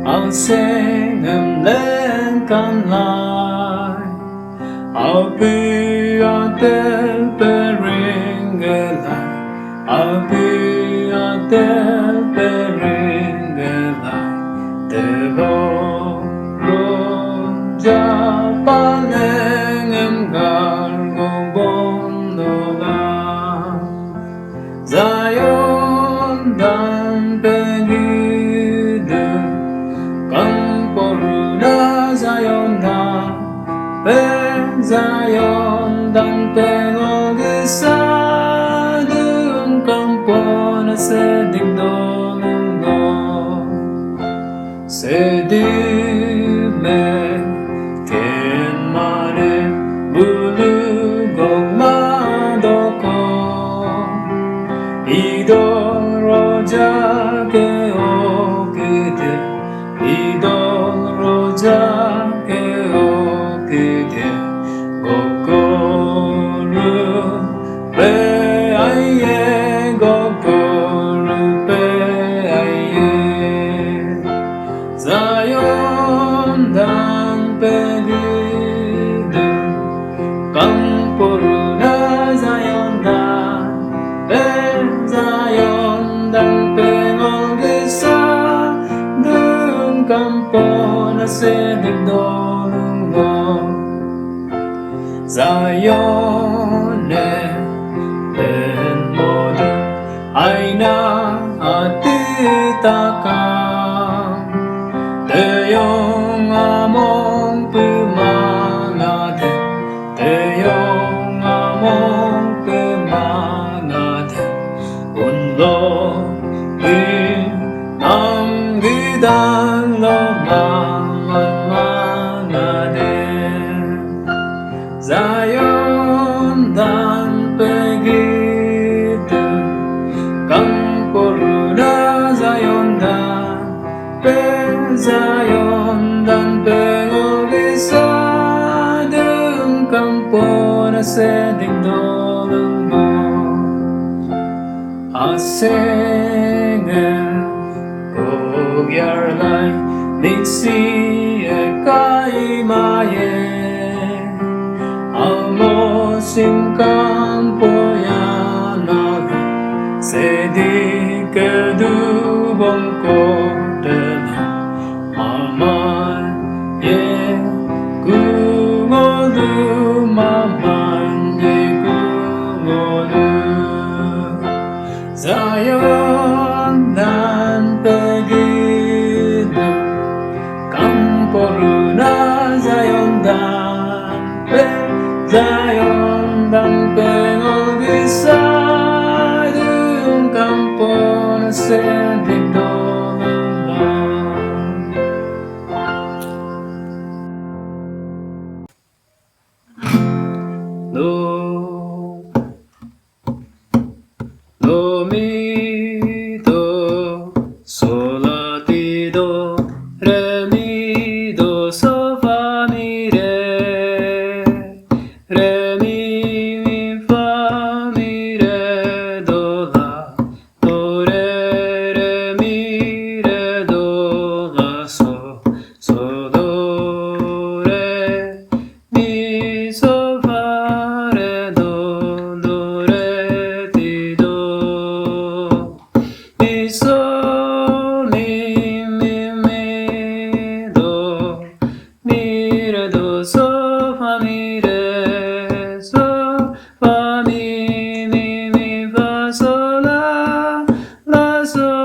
I'll sing and then can lie. I'll be a delivering light. I'll be a delivering light. 대로로 잡아내는 갈고 본도가 자연 담배기들 강보르나 자연 담배 자연 담배 어디서 든 강보나 세딩도는 거 세dim에 겐만에 물르고만 덮고 이도로자게 오그대 이도로자게 오그대 거꾸로 배아예 거꾸로 배아예 자연 담배기들 강포르나 자연 담배 자연 담배 어디서 눈 감고나 새벽 도는 거 자연의 เป็น모든 아이나 아띠다가 대영아몽 뿜망아대 대영아몽 뿜망아대 운동이 남기달러 망망아대 자연 담배기들 강보르나 자연 담배 자연 담배 어디서 든 강보나 새딩도는 거 아생은 고결라이 닉시에 까이마에 아모심 강보야 나가 세디게 두번 꼬대나 아마예 궁어두 마만예 궁어두 자연 담배기들 강보르나 자연 담배 자연 담배 어디서 든 강보나 새딩도는 도미도 솔라티도 레미도 소파미레 레미미파미레 도라 도레레미레 도라 소도레 미소파레 도레 티도 미소 미미미도 미레도 소파미레 소파미미미파 솔라 라소